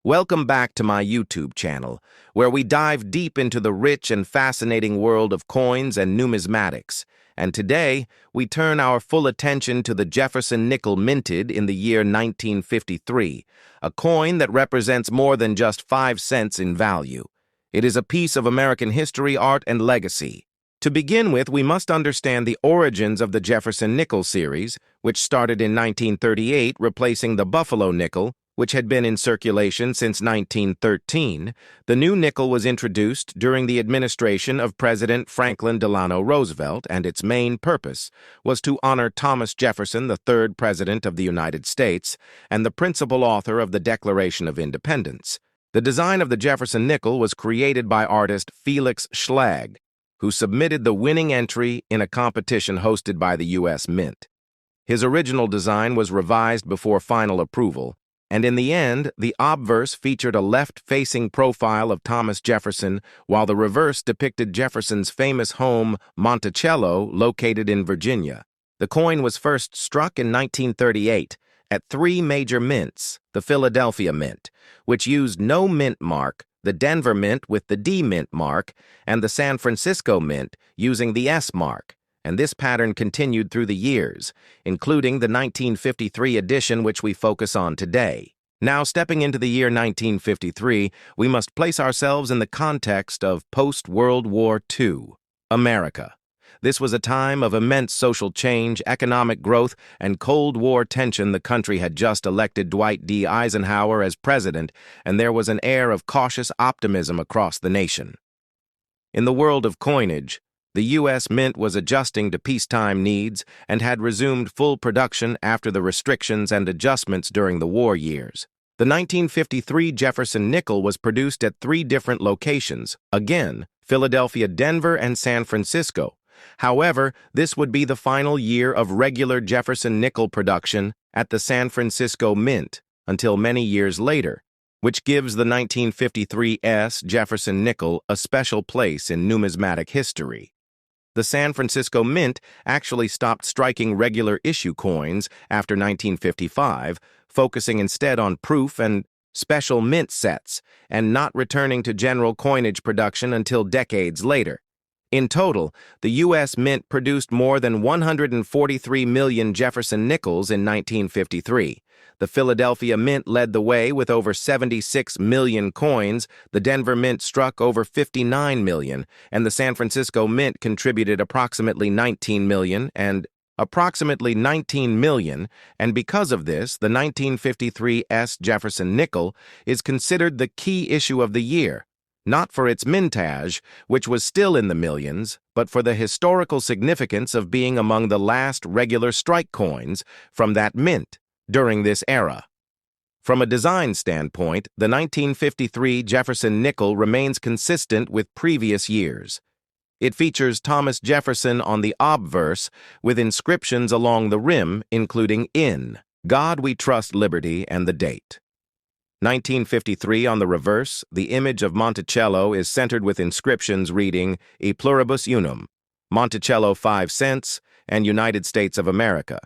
Welcome back to my YouTube channel, where we dive deep into the rich and fascinating world of coins and numismatics. And today, we turn our full attention to the Jefferson Nickel minted in the year 1953, a coin that represents more than just 5 cents in value. It is a piece of American history, art, and legacy. To begin with, we must understand the origins of the Jefferson Nickel series, which started in 1938, replacing the Buffalo nickel, which had been in circulation since 1913. The new nickel was introduced during the administration of President Franklin Delano Roosevelt, and its main purpose was to honor Thomas Jefferson, the third President of the United States, and the principal author of the Declaration of Independence. The design of the Jefferson Nickel was created by artist Felix Schlag, who submitted the winning entry in a competition hosted by the U.S. Mint. His original design was revised before final approval, and in the end, the obverse featured a left-facing profile of Thomas Jefferson, while the reverse depicted Jefferson's famous home, Monticello, located in Virginia. The coin was first struck in 1938 at 3 major mints: the Philadelphia Mint, which used no mint mark, the Denver Mint with the D Mint mark, and the San Francisco Mint using the S mark. And this pattern continued through the years, including the 1953 edition which we focus on today. Now, stepping into the year 1953, we must place ourselves in the context of post-World War II America. This was a time of immense social change, economic growth, and Cold War tension. The country had just elected Dwight D. Eisenhower as president, and there was an air of cautious optimism across the nation. In the world of coinage, the U.S. Mint was adjusting to peacetime needs and had resumed full production after the restrictions and adjustments during the war years. The 1953 Jefferson Nickel was produced at 3 different locations, again, Philadelphia, Denver, and San Francisco. However, this would be the final year of regular Jefferson Nickel production at the San Francisco Mint until many years later, which gives the 1953 Jefferson Nickel a special place in numismatic history. The San Francisco Mint actually stopped striking regular issue coins after 1955, focusing instead on proof and special mint sets, and not returning to general coinage production until decades later. In total, the U.S. Mint produced more than 143 million Jefferson Nickels in 1953. The Philadelphia Mint led the way with over 76 million coins, the Denver Mint struck over 59 million, and the San Francisco Mint contributed approximately 19 million, and because of this, the 1953 Jefferson Nickel is considered the key issue of the year, not for its mintage, which was still in the millions, but for the historical significance of being among the last regular strike coins from that mint during this era. From a design standpoint, the 1953 Jefferson Nickel remains consistent with previous years. It features Thomas Jefferson on the obverse, with inscriptions along the rim, including "In God We Trust, Liberty," and the date. 1953 on the reverse, the image of Monticello is centered with inscriptions reading "E pluribus unum," Monticello 5 cents, and United States of America.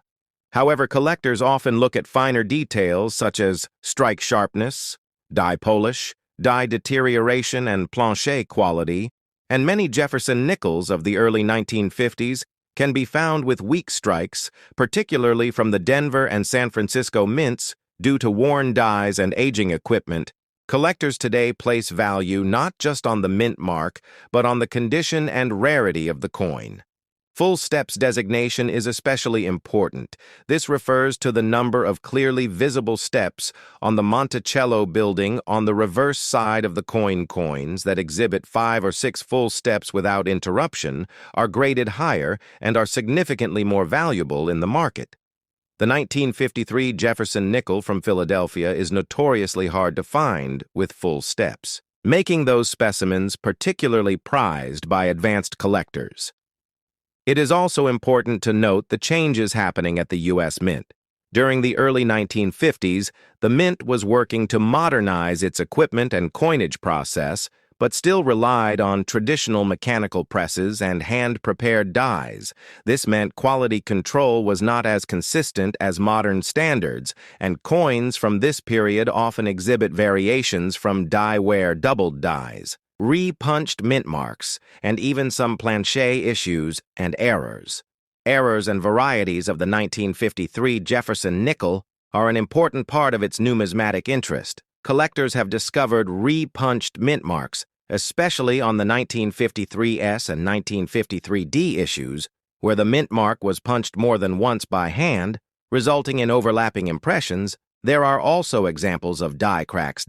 However, collectors often look at finer details such as strike sharpness, die polish, die deterioration, and plancher quality, and many Jefferson Nickels of the early 1950s can be found with weak strikes, particularly from the Denver and San Francisco mints, due to worn dies and aging equipment. Collectors today place value not just on the mint mark, but on the condition and rarity of the coin. Full steps designation is especially important. This refers to the number of clearly visible steps on the Monticello building on the reverse side of the coins that exhibit 5 or 6 full steps without interruption are graded higher and are significantly more valuable in the market. The 1953 Jefferson Nickel from Philadelphia is notoriously hard to find with full steps, making those specimens particularly prized by advanced collectors. It is also important to note the changes happening at the U.S. Mint. During the early 1950s, the Mint was working to modernize its equipment and coinage process, but still relied on traditional mechanical presses and hand-prepared dies. This meant quality control was not as consistent as modern standards, and coins from this period often exhibit variations from die-wear doubled dies, re-punched mint marks, and even some planchet issues and errors. Errors and varieties of the 1953 Jefferson Nickel are an important part of its numismatic interest. Collectors have discovered re-punched mint marks, especially on the 1953S and 1953D issues, where the mint mark was punched more than once by hand, resulting in overlapping impressions. There are also examples of die cracks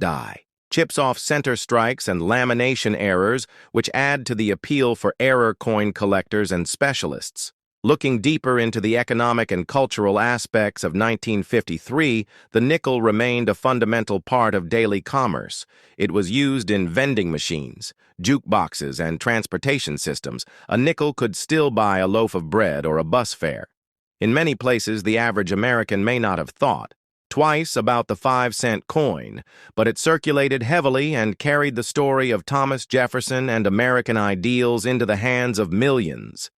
chips off center strikes and lamination errors, which add to the appeal for error coin collectors and specialists. Looking deeper into the economic and cultural aspects of 1953, the nickel remained a fundamental part of daily commerce. It was used in vending machines, jukeboxes, and transportation systems. A nickel could still buy a loaf of bread or a bus fare. In many places, the average American may not have thought twice about the 5-cent coin, but it circulated heavily and carried the story of Thomas Jefferson and American ideals into the hands of millions.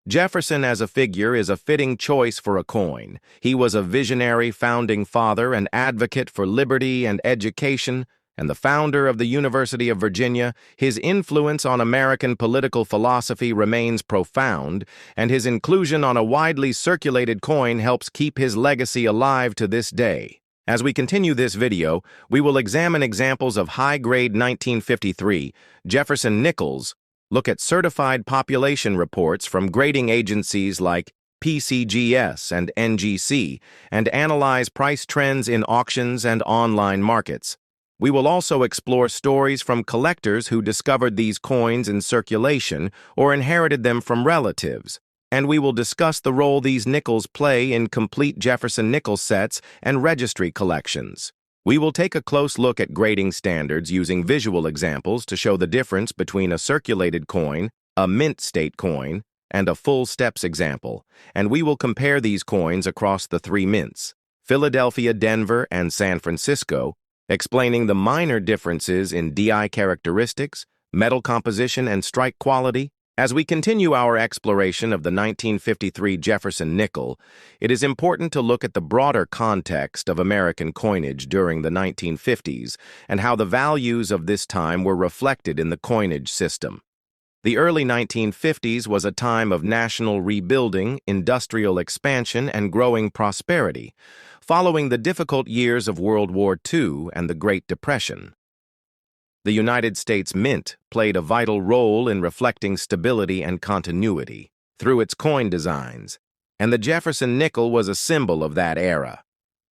Jefferson as a figure is a fitting choice for a coin. He was a visionary founding father and advocate for liberty and education, and the founder of the University of Virginia. His influence on American political philosophy remains profound, and his inclusion on a widely circulated coin helps keep his legacy alive to this day. As we continue this video, we will examine examples of high-grade 1953 Jefferson nickels, look at certified population reports from grading agencies like PCGS and NGC, and analyze price trends in auctions and online markets. We will also explore stories from collectors who discovered these coins in circulation or inherited them from relatives, and we will discuss the role these nickels play in complete Jefferson nickel sets and registry collections. We will take a close look at grading standards using visual examples to show the difference between a circulated coin, a mint state coin, and a full steps example, and we will compare these coins across the three mints, Philadelphia, Denver, and San Francisco, explaining the minor differences in DI characteristics, metal composition, and strike quality. As we continue our exploration of the 1953 Jefferson nickel, it is important to look at the broader context of American coinage during the 1950s and how the values of this time were reflected in the coinage system. The early 1950s was a time of national rebuilding, industrial expansion, and growing prosperity, following the difficult years of World War II and the Great Depression. The United States Mint played a vital role in reflecting stability and continuity through its coin designs, and the Jefferson nickel was a symbol of that era.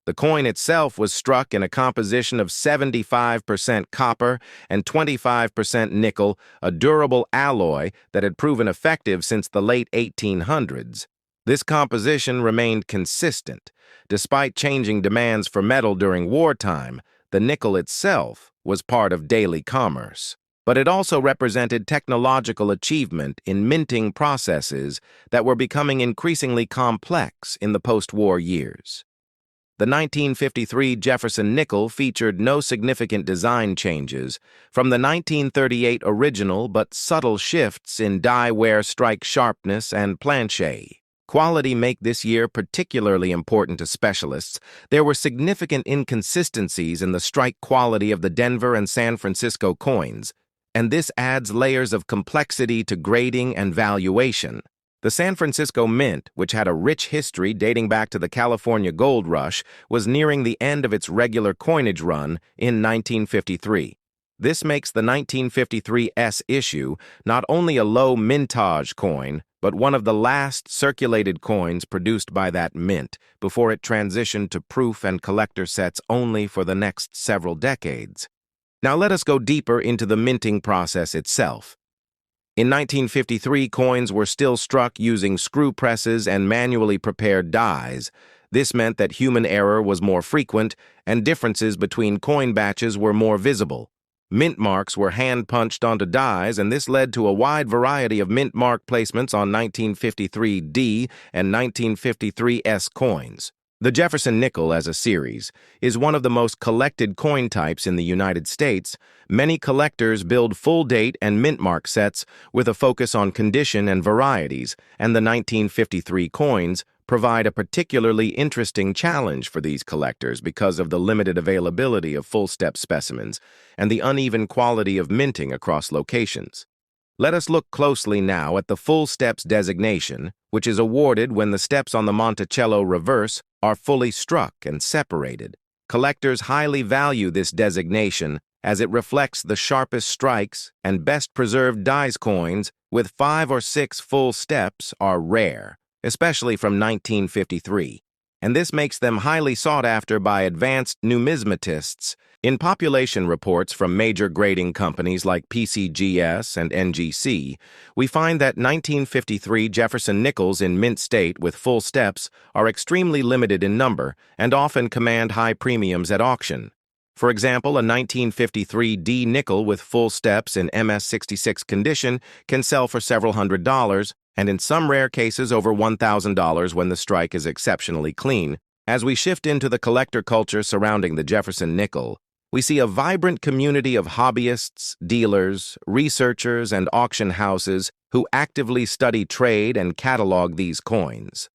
The coin itself was struck in a composition of 75% copper and 25% nickel, a durable alloy that had proven effective since the late 1800s. This composition remained consistent. Despite changing demands for metal during wartime, the nickel itself was part of daily commerce, but it also represented technological achievement in minting processes that were becoming increasingly complex in the post-war years. The 1953 Jefferson nickel featured no significant design changes from the 1938 original, but subtle shifts in die wear strike sharpness and planchet quality make this year particularly important to specialists. There were significant inconsistencies in the strike quality of the Denver and San Francisco coins, and this adds layers of complexity to grading and valuation. The San Francisco Mint, which had a rich history dating back to the California Gold Rush, was nearing the end of its regular coinage run in 1953. This makes the 1953S issue not only a low mintage coin, but one of the last circulated coins produced by that mint before it transitioned to proof and collector sets only for the next several decades. Now let us go deeper into the minting process itself. In 1953, coins were still struck using screw presses and manually prepared dies. This meant that human error was more frequent and differences between coin batches were more visible. Mint marks were hand-punched onto dies, and this led to a wide variety of mint mark placements on 1953D and 1953S coins. The Jefferson nickel as a series is one of the most collected coin types in the United States. Many collectors build full date and mint mark sets with a focus on condition and varieties, and the 1953 coins provide a particularly interesting challenge for these collectors because of the limited availability of full-step specimens and the uneven quality of minting across locations. Let us look closely now at the full steps designation, which is awarded when the steps on the Monticello reverse are fully struck and separated. Collectors highly value this designation as it reflects the sharpest strikes and best preserved dies coins with 5 or 6 full steps are rare, especially from 1953, and this makes them highly sought after by advanced numismatists. In population reports from major grading companies like PCGS and NGC, we find that 1953 Jefferson nickels in mint state with full steps are extremely limited in number and often command high premiums at auction. For example, a 1953 D nickel with full steps in MS-66 condition can sell for several $100s, and in some rare cases over $1,000 when the strike is exceptionally clean. As we shift into the collector culture surrounding the Jefferson nickel, we see a vibrant community of hobbyists, dealers, researchers, and auction houses who actively study trade and catalog these coins.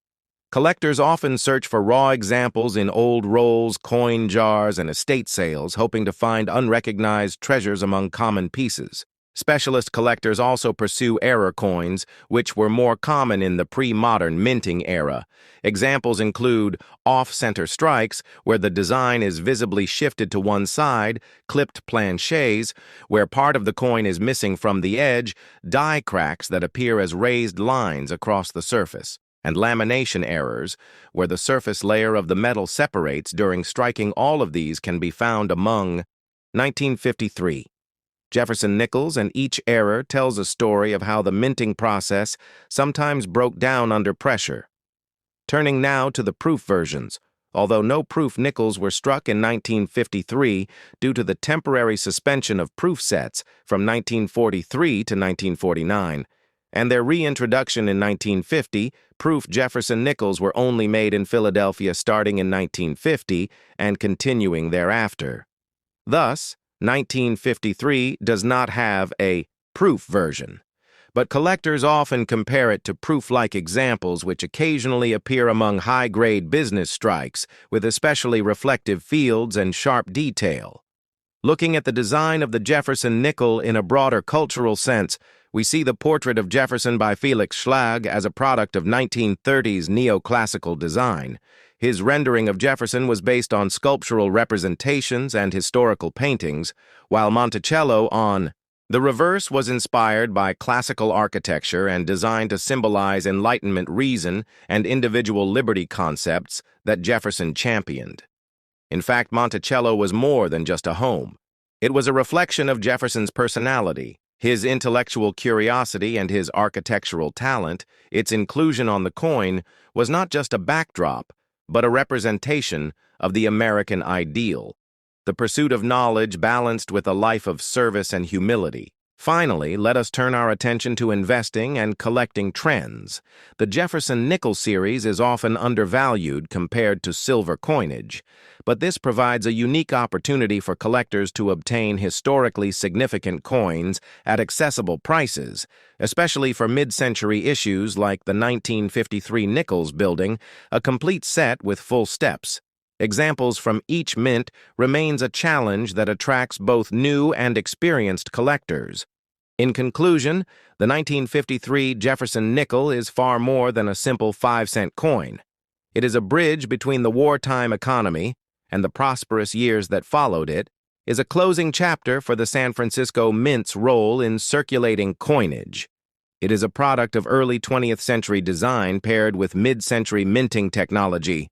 Collectors often search for raw examples in old rolls, coin jars, and estate sales, hoping to find unrecognized treasures among common pieces. Specialist collectors also pursue error coins, which were more common in the pre-modern minting era. Examples include off-center strikes, where the design is visibly shifted to one side, clipped planchets, where part of the coin is missing from the edge, die cracks that appear as raised lines across the surface, and lamination errors, where the surface layer of the metal separates during striking. All of these can be found among 1953. Jefferson nickels, and each error tells a story of how the minting process sometimes broke down under pressure. Turning now to the proof versions, although no proof nickels were struck in 1953 due to the temporary suspension of proof sets from 1943 to 1949, and their reintroduction in 1950, proof Jefferson nickels were only made in Philadelphia starting in 1950 and continuing thereafter. Thus, 1953 does not have a proof version, but collectors often compare it to proof-like examples which occasionally appear among high-grade business strikes with especially reflective fields and sharp detail. Looking at the design of the Jefferson nickel in a broader cultural sense, we see the portrait of Jefferson by Felix Schlag as a product of 1930s neoclassical design. His rendering of Jefferson was based on sculptural representations and historical paintings, while Monticello on the reverse was inspired by classical architecture and designed to symbolize Enlightenment reason and individual liberty concepts that Jefferson championed. In fact, Monticello was more than just a home. It was a reflection of Jefferson's personality, his intellectual curiosity, and his architectural talent. Its inclusion on the coin was not just a backdrop, but a representation of the American ideal, the pursuit of knowledge balanced with a life of service and humility. Finally, let us turn our attention to investing and collecting trends. The Jefferson nickel series is often undervalued compared to silver coinage, but this provides a unique opportunity for collectors to obtain historically significant coins at accessible prices, especially for mid-century issues like the 1953 nickels building a complete set with full steps. Examples from each mint remains a challenge that attracts both new and experienced collectors. In conclusion, the 1953 Jefferson nickel is far more than a simple 5-cent coin. It is a bridge between the wartime economy and the prosperous years that followed it, is a closing chapter for the San Francisco Mint's role in circulating coinage. It is a product of early 20th century design paired with mid-century minting technology,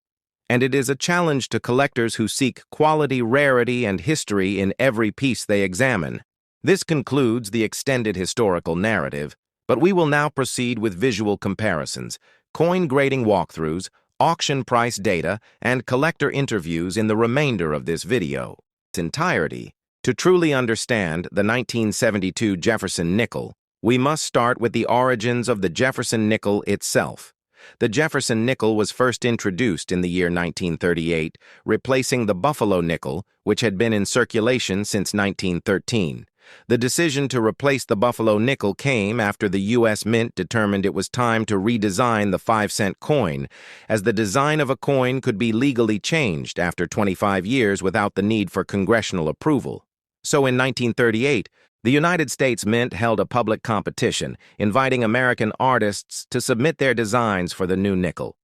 and it is a challenge to collectors who seek quality, rarity, and history in every piece they examine. This concludes the extended historical narrative, but we will now proceed with visual comparisons, coin grading walkthroughs, auction price data, and collector interviews in the remainder of this video. Its entirety. To truly understand the 1972 Jefferson nickel, we must start with the origins of the Jefferson nickel itself. The Jefferson nickel was first introduced in the year 1938, replacing the Buffalo nickel, which had been in circulation since 1913. The decision to replace the Buffalo nickel came after the U.S. Mint determined it was time to redesign the 5-cent coin, as the design of a coin could be legally changed after 25 years without the need for congressional approval. So in 1938, the United States Mint held a public competition, inviting American artists to submit their designs for the new nickel.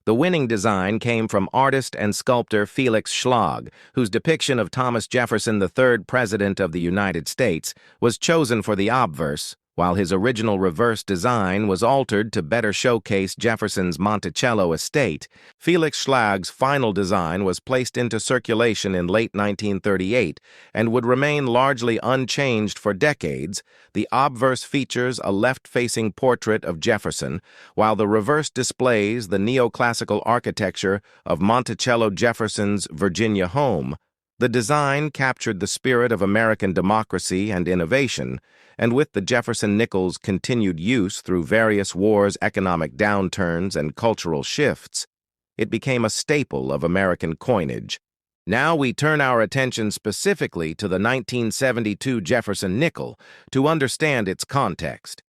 The winning design came from artist and sculptor Felix Schlag, whose depiction of Thomas Jefferson, the third President of the United States, was chosen for the obverse, while his original reverse design was altered to better showcase Jefferson's Monticello estate. Felix Schlag's final design was placed into circulation in late 1938 and would remain largely unchanged for decades. The obverse features a left-facing portrait of Jefferson, while the reverse displays the neoclassical architecture of Monticello Jefferson's Virginia home. The design captured the spirit of American democracy and innovation, and with the Jefferson nickel's continued use through various wars, economic downturns, and cultural shifts, it became a staple of American coinage. Now we turn our attention specifically to the 1972 Jefferson nickel to understand its context.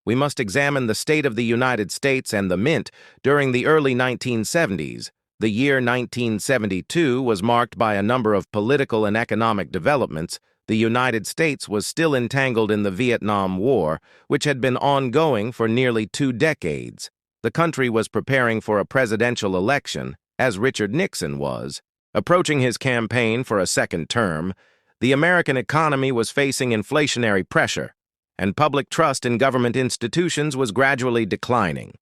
We must examine the state of the United States and the Mint during the early 1970s. The year 1972 was marked by a number of political and economic developments. The United States was still entangled in the Vietnam War, which had been ongoing for nearly 2 decades. The country was preparing for a presidential election, as Richard Nixon was. Approaching his campaign for a second term, the American economy was facing inflationary pressure, and public trust in government institutions was gradually declining.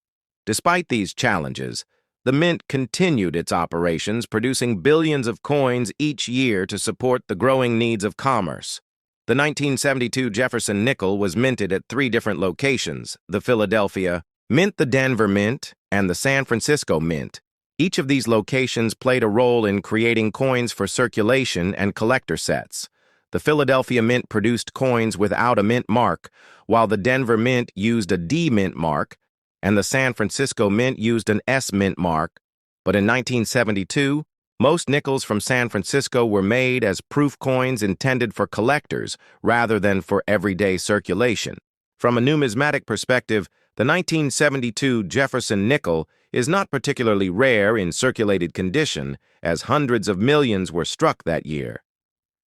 Despite these challenges, the Mint continued its operations, producing billions of coins each year to support the growing needs of commerce. The 1972 Jefferson nickel was minted at 3 different locations: the Philadelphia Mint, the Denver Mint, and the San Francisco Mint. Each of these locations played a role in creating coins for circulation and collector sets. The Philadelphia Mint produced coins without a mint mark, while the Denver Mint used a D mint mark, and the San Francisco Mint used an S mint mark. But in 1972, most nickels from San Francisco were made as proof coins intended for collectors rather than for everyday circulation. From a numismatic perspective, the 1972 Jefferson nickel is not particularly rare in circulated condition, as hundreds of millions were struck that year.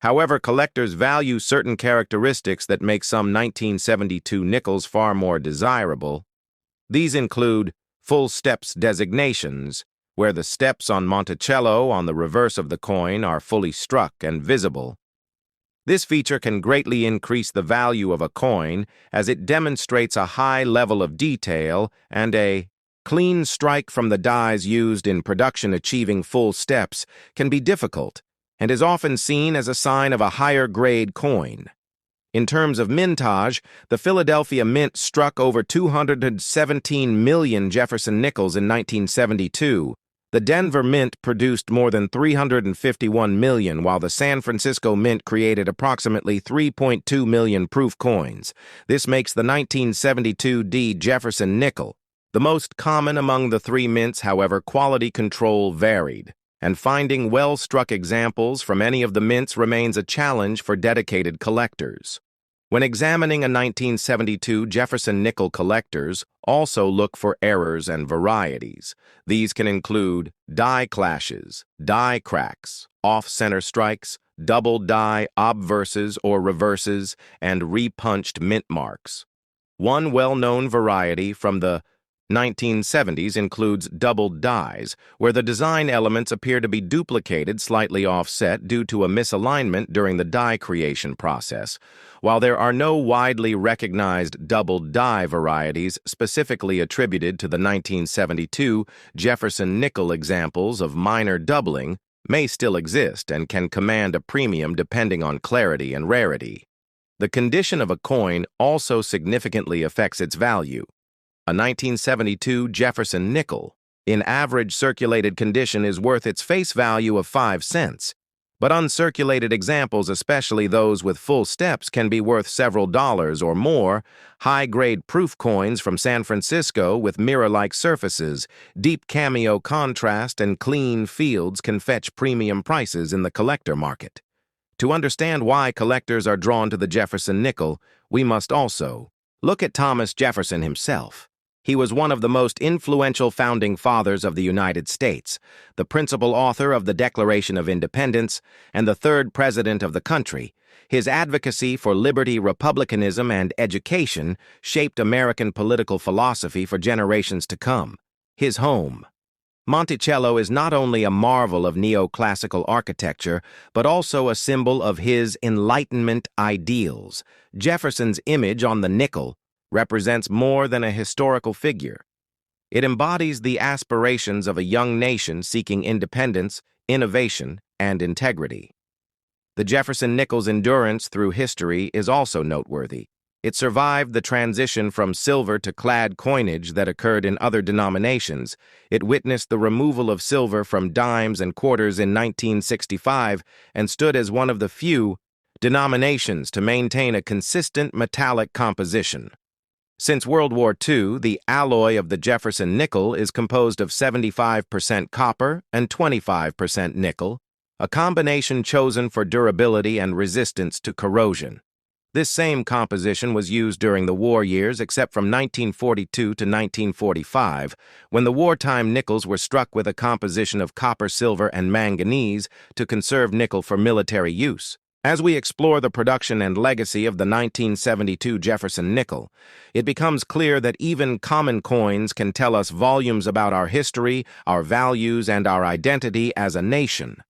However, collectors value certain characteristics that make some 1972 nickels far more desirable. These include full steps designations, where the steps on Monticello on the reverse of the coin are fully struck and visible. This feature can greatly increase the value of a coin, as it demonstrates a high level of detail, and a clean strike from the dies used in production achieving full steps can be difficult, and is often seen as a sign of a higher-grade coin. In terms of mintage, the Philadelphia Mint struck over 217 million Jefferson nickels in 1972. The Denver Mint produced more than 351 million, while the San Francisco Mint created approximately 3.2 million proof coins. This makes the 1972 D Jefferson nickel the most common among the 3 mints. However, quality control varied, and finding well-struck examples from any of the mints remains a challenge for dedicated collectors. When examining a 1972 Jefferson nickel, collectors also look for errors and varieties. These can include die clashes, die cracks, off-center strikes, double die obverses or reverses, and repunched mint marks. One well-known variety from the 1970s includes doubled dies, where the design elements appear to be duplicated, slightly offset due to a misalignment during the die creation process. While there are no widely recognized doubled die varieties specifically attributed to the 1972 Jefferson nickel, examples of minor doubling may still exist and can command a premium depending on clarity and rarity. The condition of a coin also significantly affects its value. A 1972 Jefferson nickel, in average circulated condition, is worth its face value of 5 cents. But uncirculated examples, especially those with full steps, can be worth several dollars or more. High-grade proof coins from San Francisco with mirror-like surfaces, deep cameo contrast, and clean fields can fetch premium prices in the collector market. To understand why collectors are drawn to the Jefferson nickel, we must also look at Thomas Jefferson himself. He was one of the most influential founding fathers of the United States, the principal author of the Declaration of Independence, and the third president of the country. His advocacy for liberty, republicanism, and education shaped American political philosophy for generations to come. His home, Monticello, is not only a marvel of neoclassical architecture, but also a symbol of his Enlightenment ideals. Jefferson's image on the nickel represents more than a historical figure. It embodies the aspirations of a young nation seeking independence, innovation, and integrity. The Jefferson nickel's endurance through history is also noteworthy. It survived the transition from silver to clad coinage that occurred in other denominations. It witnessed the removal of silver from dimes and quarters in 1965 and stood as one of the few denominations to maintain a consistent metallic composition. Since World War II, the alloy of the Jefferson nickel is composed of 75% copper and 25% nickel, a combination chosen for durability and resistance to corrosion. This same composition was used during the war years except from 1942 to 1945, when the wartime nickels were struck with a composition of copper, silver, and manganese to conserve nickel for military use. As we explore the production and legacy of the 1972 Jefferson nickel, it becomes clear that even common coins can tell us volumes about our history, our values, and our identity as a nation.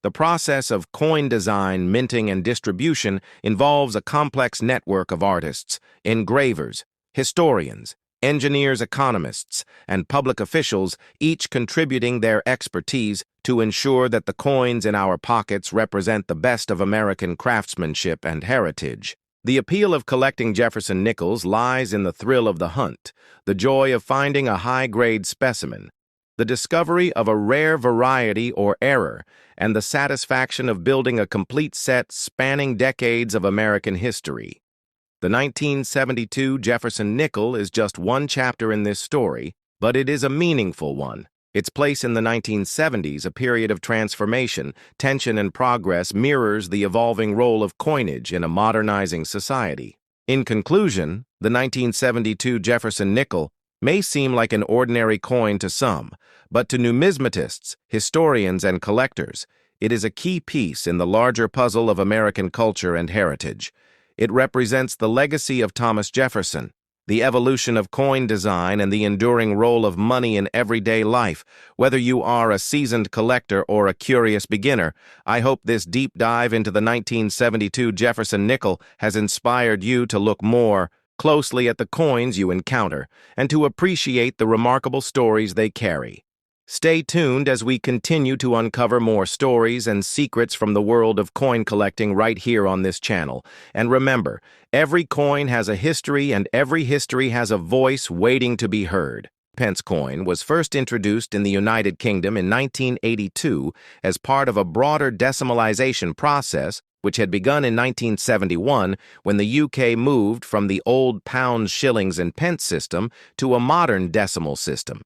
The process of coin design, minting, and distribution involves a complex network of artists, engravers, historians, engineers, economists, and public officials, each contributing their expertise to ensure that the coins in our pockets represent the best of American craftsmanship and heritage. The appeal of collecting Jefferson nickels lies in the thrill of the hunt, the joy of finding a high-grade specimen, the discovery of a rare variety or error, and the satisfaction of building a complete set spanning decades of American history. The 1972 Jefferson nickel is just one chapter in this story, but it is a meaningful one. Its place in the 1970s, a period of transformation, tension, and progress, mirrors the evolving role of coinage in a modernizing society. In conclusion, the 1972 Jefferson nickel may seem like an ordinary coin to some, but to numismatists, historians, and collectors, it is a key piece in the larger puzzle of American culture and heritage. It represents the legacy of Thomas Jefferson, the evolution of coin design, and the enduring role of money in everyday life. Whether you are a seasoned collector or a curious beginner, I hope this deep dive into the 1972 Jefferson nickel has inspired you to look more closely at the coins you encounter and to appreciate the remarkable stories they carry. Stay tuned as we continue to uncover more stories and secrets from the world of coin collecting right here on this channel. And remember, every coin has a history and every history has a voice waiting to be heard. Pence Coin was first introduced in the United Kingdom in 1982 as part of a broader decimalisation process which had begun in 1971 when the UK moved from the old pounds, shillings, and pence system to a modern decimal system.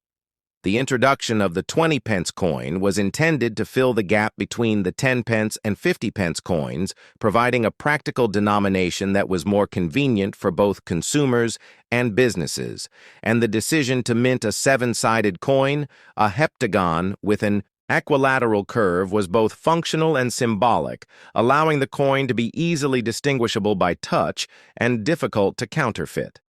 The introduction of the 20 pence coin was intended to fill the gap between the 10 pence and 50 pence coins, providing a practical denomination that was more convenient for both consumers and businesses, and the decision to mint a seven-sided coin, a heptagon with an equilateral curve, was both functional and symbolic, allowing the coin to be easily distinguishable by touch and difficult to counterfeit.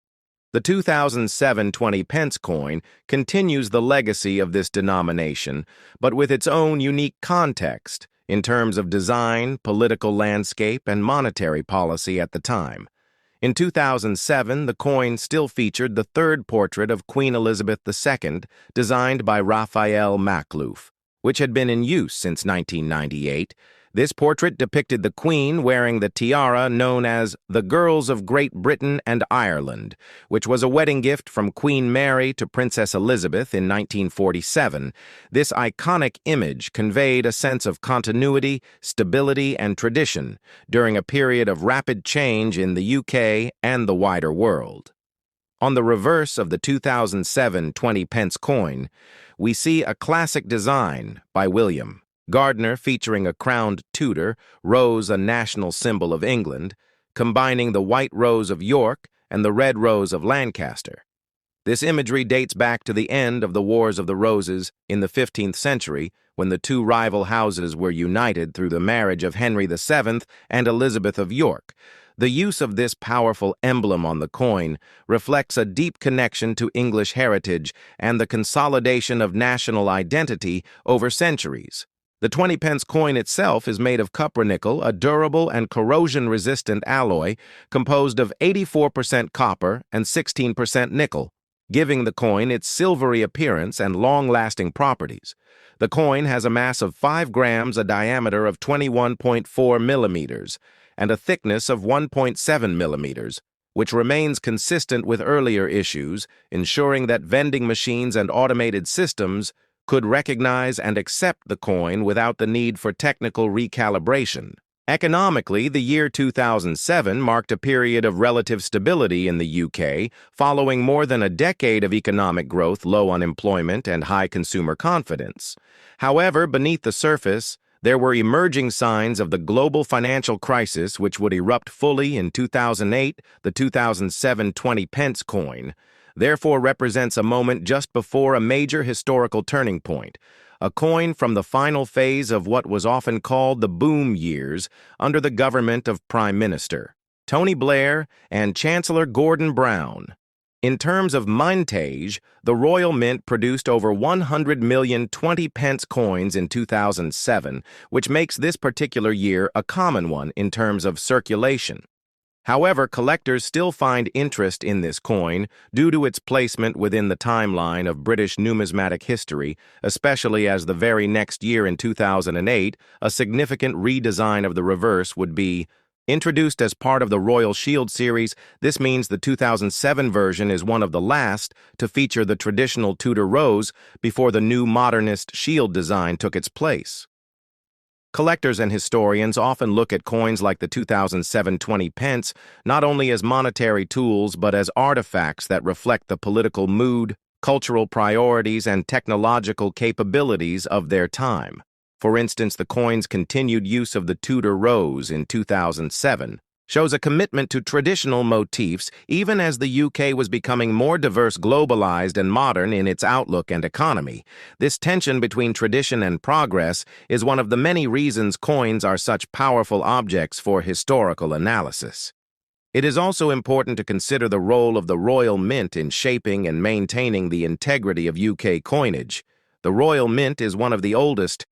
The 2007 20 pence coin continues the legacy of this denomination, but with its own unique context in terms of design, political landscape, and monetary policy at the time. In 2007, the coin still featured the third portrait of Queen Elizabeth II, designed by Raphael Makhlouf, which had been in use since 1998. This portrait depicted the Queen wearing the tiara known as the Girls of Great Britain and Ireland, which was a wedding gift from Queen Mary to Princess Elizabeth in 1947. This iconic image conveyed a sense of continuity, stability, and tradition during a period of rapid change in the UK and the wider world. On the reverse of the 2007 20-pence coin, we see a classic design by William Gardner featuring a crowned Tudor, rose a national symbol of England, combining the white rose of York and the red rose of Lancaster. This imagery dates back to the end of the Wars of the Roses in the 15th century, when the two rival houses were united through the marriage of Henry VII and Elizabeth of York. The use of this powerful emblem on the coin reflects a deep connection to English heritage and the consolidation of national identity over centuries. The 20-pence coin itself is made of nickel, a durable and corrosion-resistant alloy composed of 84% copper and 16% nickel, giving the coin its silvery appearance and long-lasting properties. The coin has a mass of 5 grams, a diameter of 21.4 millimeters, and a thickness of 1.7 millimeters, which remains consistent with earlier issues, ensuring that vending machines and automated systems could recognize and accept the coin without the need for technical recalibration. Economically, the year 2007 marked a period of relative stability in the UK, following more than a decade of economic growth, low unemployment, and high consumer confidence. However, beneath the surface, there were emerging signs of the global financial crisis which would erupt fully in 2008. The 2007 20-pence coin therefore represents a moment just before a major historical turning point, a coin from the final phase of what was often called the boom years under the government of Prime Minister Tony Blair and Chancellor Gordon Brown. In terms of mintage, the Royal Mint produced over 100 million 20-pence coins in 2007, which makes this particular year a common one in terms of circulation. However, collectors still find interest in this coin due to its placement within the timeline of British numismatic history, especially as the very next year in 2008, a significant redesign of the reverse would be introduced as part of the Royal Shield series. This means the 2007 version is one of the last to feature the traditional Tudor rose before the new modernist shield design took its place. Collectors and historians often look at coins like the 2007 20-pence not only as monetary tools but as artifacts that reflect the political mood, cultural priorities, and technological capabilities of their time. For instance, the coin's continued use of the Tudor rose in 2007 shows a commitment to traditional motifs even as the UK was becoming more diverse, globalized, and modern in its outlook and economy. This tension between tradition and progress is one of the many reasons coins are such powerful objects for historical analysis. It is also important to consider the role of the Royal Mint in shaping and maintaining the integrity of UK coinage. The Royal Mint is one of the oldest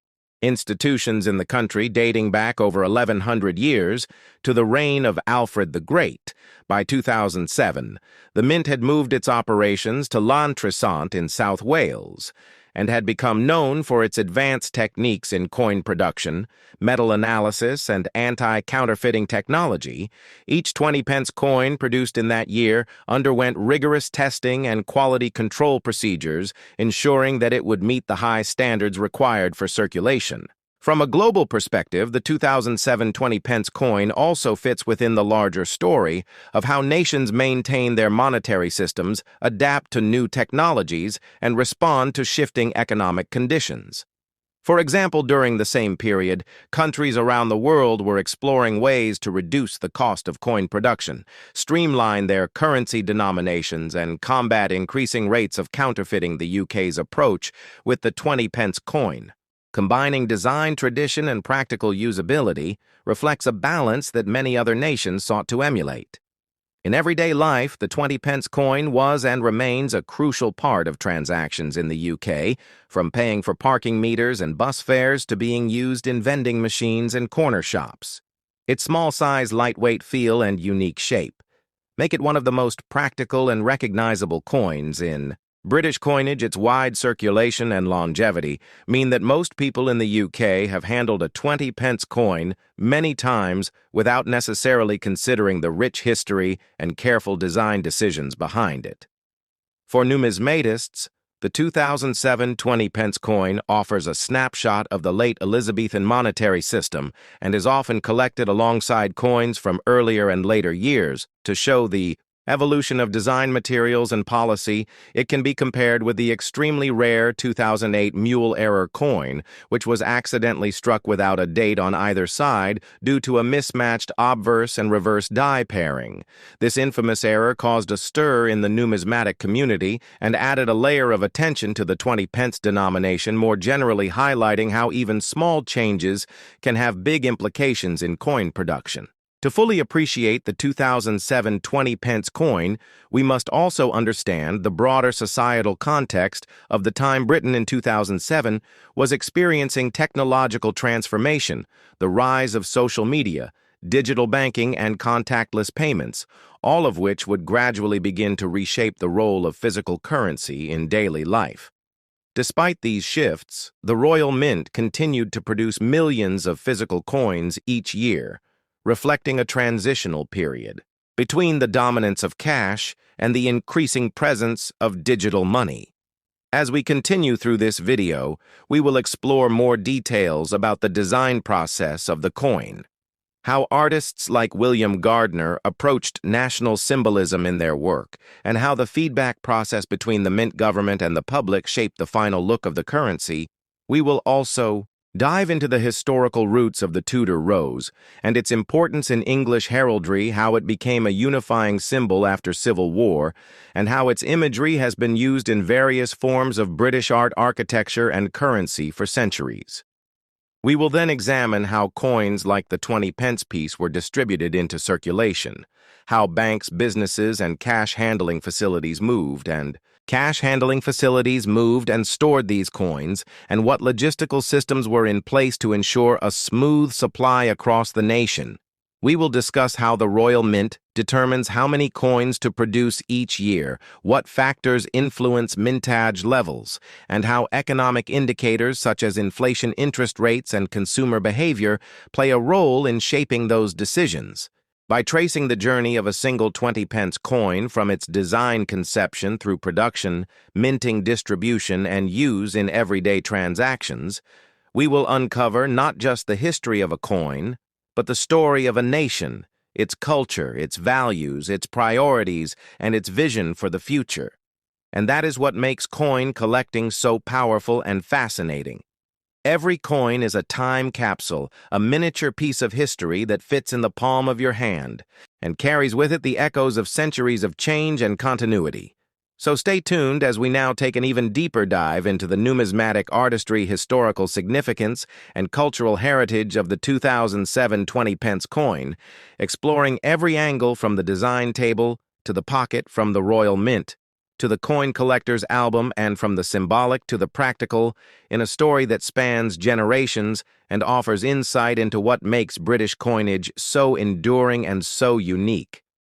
institutions in the country, dating back over 1,100 years to the reign of Alfred the Great. By 2007, the Mint had moved its operations to Llantrisant in South Wales and had become known for its advanced techniques in coin production, metal analysis, and anti-counterfeiting technology. Each 20-pence coin produced in that year underwent rigorous testing and quality control procedures, ensuring that it would meet the high standards required for circulation. From a global perspective, the 2007 20-pence coin also fits within the larger story of how nations maintain their monetary systems, adapt to new technologies, and respond to shifting economic conditions. For example, during the same period, countries around the world were exploring ways to reduce the cost of coin production, streamline their currency denominations, and combat increasing rates of counterfeiting. The UK's approach with the 20-pence coin, combining design, tradition, and practical usability, reflects a balance that many other nations sought to emulate. In everyday life, the 20-pence coin was and remains a crucial part of transactions in the UK, from paying for parking meters and bus fares to being used in vending machines and corner shops. Its small size, lightweight feel, and unique shape make it one of the most practical and recognizable coins in British coinage, its wide circulation and longevity, mean that most people in the UK have handled a 20-pence coin many times without necessarily considering the rich history and careful design decisions behind it. For numismatists, the 2007 20-pence coin offers a snapshot of the late Elizabethan monetary system and is often collected alongside coins from earlier and later years to show the evolution of design materials and policy. It can be compared with the extremely rare 2008 mule error coin, which was accidentally struck without a date on either side due to a mismatched obverse and reverse die pairing. This infamous error caused a stir in the numismatic community and added a layer of attention to the 20-pence denomination, more generally highlighting how even small changes can have big implications in coin production. To fully appreciate the 2007 20-pence coin, we must also understand the broader societal context of the time. Britain in 2007 was experiencing technological transformation, the rise of social media, digital banking, and contactless payments, all of which would gradually begin to reshape the role of physical currency in daily life. Despite these shifts, the Royal Mint continued to produce millions of physical coins each year, reflecting a transitional period between the dominance of cash and the increasing presence of digital money. As we continue through this video, we will explore more details about the design process of the coin, how artists like William Gardner approached national symbolism in their work, and how the feedback process between the mint government and the public shaped the final look of the currency. We will also dive into the historical roots of the Tudor rose and its importance in English heraldry, how it became a unifying symbol after Civil War, and how its imagery has been used in various forms of British art, architecture, and currency for centuries. We will then examine how coins like the 20-pence piece were distributed into circulation, how banks, businesses, and cash handling facilities moved and stored these coins, and what logistical systems were in place to ensure a smooth supply across the nation. We will discuss how the Royal Mint determines how many coins to produce each year, what factors influence mintage levels, and how economic indicators such as inflation, interest rates, and consumer behavior play a role in shaping those decisions. By tracing the journey of a single 20-pence coin from its design conception through production, minting, distribution, and use in everyday transactions, we will uncover not just the history of a coin, but the story of a nation, its culture, its values, its priorities, and its vision for the future. And that is what makes coin collecting so powerful and fascinating. Every coin is a time capsule, a miniature piece of history that fits in the palm of your hand and carries with it the echoes of centuries of change and continuity. So stay tuned as we now take an even deeper dive into the numismatic artistry, historical significance, and cultural heritage of the 2007 20-pence coin, exploring every angle from the design table to the pocket, from the Royal Mint to the coin collector's album, and from the symbolic to the practical, in a story that spans generations and offers insight into what makes British coinage so enduring and so unique.